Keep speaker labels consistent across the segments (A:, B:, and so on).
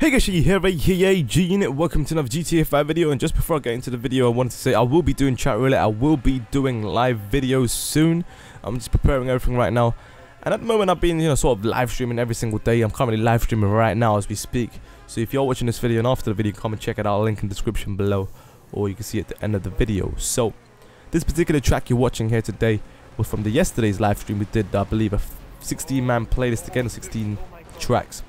A: Hey guys, here, G-Unit, welcome to another GTA 5 video. And just before I get into the video, I wanted to say I will be doing chat roulette. I will be doing live videos soon. I'm just preparing everything right now. And at the moment I've been, sort of live streaming every single day. I'm currently live streaming right now as we speak. So if you're watching this video and after the video, come and check it out. Link in the description below, or you can see it at the end of the video. So this particular track you're watching here today was from the yesterday's live stream. We did, I believe, a 16-man playlist again, 16 tracks.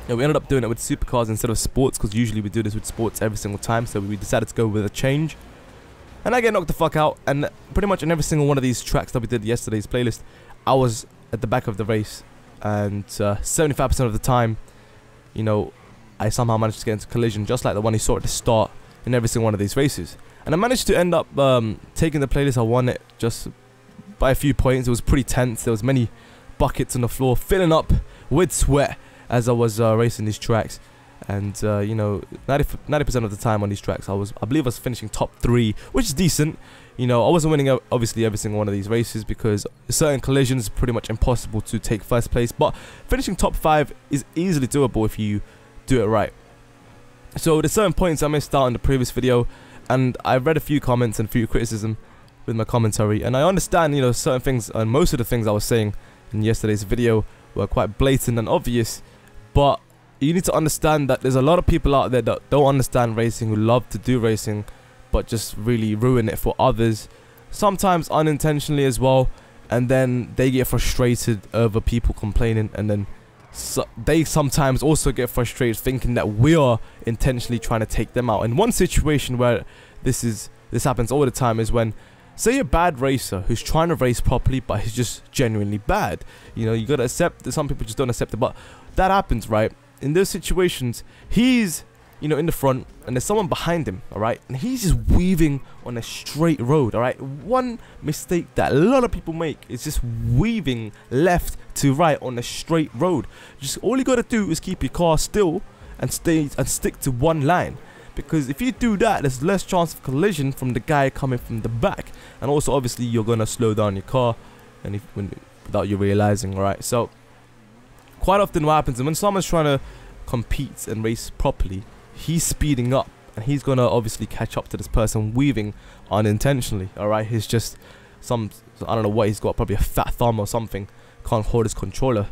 A: Yeah, we ended up doing it with supercars instead of sports, because usually we do this with sports every single time, so we decided to go with a change. And I get knocked the fuck out, and pretty much in every single one of these tracks that we did yesterday's playlist, I was at the back of the race, and 75% of the time, I somehow managed to get into collision, just like the one you saw at the start in every single one of these races. And I managed to end up taking the playlist. I won it just by a few points. It was pretty tense. There was many buckets on the floor, filling up with sweat as I was racing these tracks. And 90% of the time on these tracks I believe I was finishing top 3, which is decent. I wasn't winning obviously every single one of these races, because certain collisions pretty much impossible to take first place, but finishing top 5 is easily doable if you do it right. So there's certain points I missed out in the previous video, and I read a few comments and a few criticism with my commentary, and I understand certain things, and most of the things I was saying in yesterday's video were quite blatant and obvious. But you need to understand that there's a lot of people out there that don't understand racing, who love to do racing, but just really ruin it for others, sometimes unintentionally as well. And then they get frustrated over people complaining, and then they sometimes also get frustrated thinking that we are intentionally trying to take them out. And one situation where this happens all the time is when, say, a bad racer who's trying to race properly, but he's just genuinely bad. You gotta accept that some people just don't accept it, but that happens, right? In those situations, he's in the front, and there's someone behind him, alright, and he's just weaving on a straight road, alright. One mistake that a lot of people make is just weaving left to right on a straight road. Just all you gotta do is keep your car still and stick to one line, because if you do that, there's less chance of collision from the guy coming from the back, and also obviously you're gonna slow down your car, and without you realizing, alright. So quite often what happens is when someone's trying to compete and race properly, he's speeding up, and he's gonna obviously catch up to this person weaving unintentionally, alright. He's just I don't know what he's got, probably a fat thumb or something, can't hold his controller,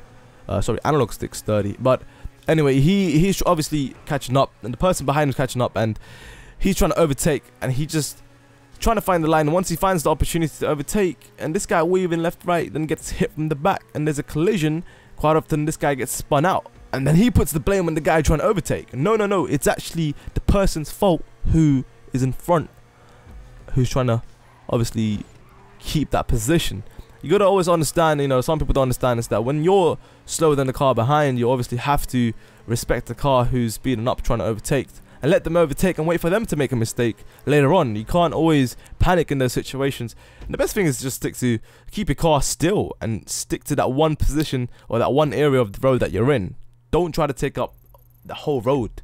A: analog stick sturdy. But anyway, he's obviously catching up, and the person behind him is catching up, and he's trying to overtake, and he just trying to find the line. And once he finds the opportunity to overtake, and this guy weaving left right, then gets hit from the back, and there's a collision, quite often this guy gets spun out, and then he puts the blame on the guy trying to overtake. No, it's actually the person's fault who is in front, who's trying to obviously keep that position. You gotta always understand, some people don't understand, is that when you're slower than the car behind, you obviously have to respect the car who's speeding up trying to overtake, and let them overtake and wait for them to make a mistake later on. You can't always panic in those situations. And the best thing is just keep your car still and stick to that one position or that one area of the road that you're in. Don't try to take up the whole road,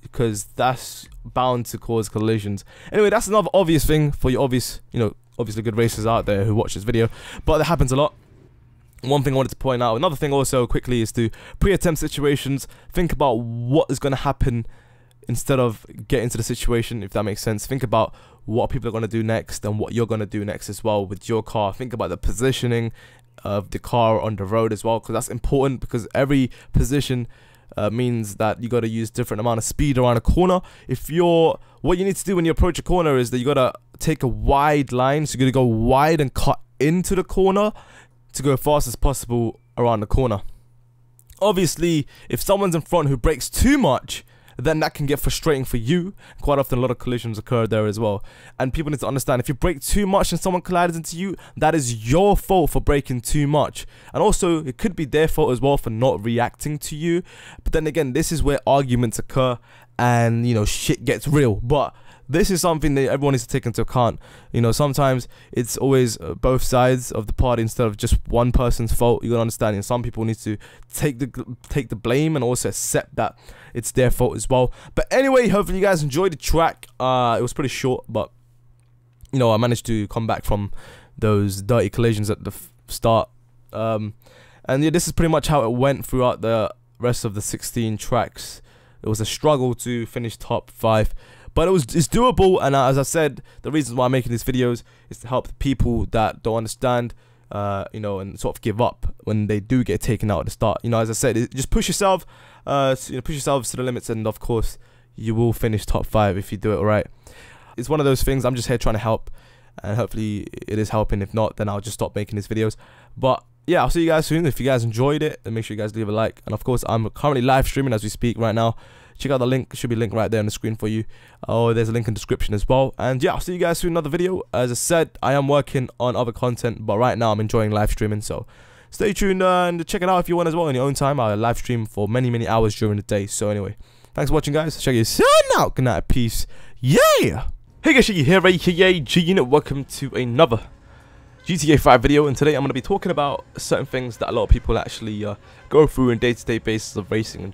A: because that's bound to cause collisions. Anyway, that's another obvious thing for your obviously good racers out there who watch this video, but that happens a lot. One thing I wanted to point out, another thing also quickly, is to pre-attempt situations. Think about what is going to happen instead of get into the situation, if that makes sense. Think about what people are going to do next and what you're going to do next as well with your car. Think about the positioning of the car on the road as well, because that's important, because every position means that you got to use different amount of speed around a corner. What you need to do when you approach a corner is that you got to take a wide line, so you're going to go wide and cut into the corner to go as fast as possible around the corner. Obviously, if someone's in front who brakes too much, then that can get frustrating for you. Quite often a lot of collisions occur there as well, and people need to understand, if you brake too much and someone collides into you, that is your fault for braking too much, and also it could be their fault as well for not reacting to you. But then again, this is where arguments occur, and shit gets real. But this is something that everyone needs to take into account. Sometimes it's always both sides of the party instead of just one person's fault. You gotta understand, some people need to take the blame and also accept that it's their fault as well. But anyway, hopefully you guys enjoyed the track. It was pretty short, but I managed to come back from those dirty collisions at the start. And yeah, this is pretty much how it went throughout the rest of the 16 tracks. It was a struggle to finish top 5, but it's doable. And as I said, the reason why I'm making these videos is to help the people that don't understand, you know, and sort of give up when they do get taken out at the start. You know, as I said, just push yourself, push yourselves to the limits, and of course, you will finish top 5 if you do it right. It's one of those things. I'm just here trying to help, and hopefully it is helping. If not, then I'll just stop making these videos. But yeah, I'll see you guys soon. If you guys enjoyed it, then make sure you guys leave a like. And of course, I'm currently live streaming as we speak right now. Check out the link. There should be a link right there on the screen for you. Oh, there's a link in the description as well. And yeah, I'll see you guys soon in another video. As I said, I am working on other content, but right now I'm enjoying live streaming. So stay tuned and check it out if you want as well in your own time. I live stream for many hours during the day. So anyway, thanks for watching, guys. Check you soon out. Good night. Peace. Yeah. Hey guys, you here, aka G-Unit. Welcome to another GTA 5 video, and today I'm going to be talking about certain things that a lot of people actually go through in day-to-day basis of racing and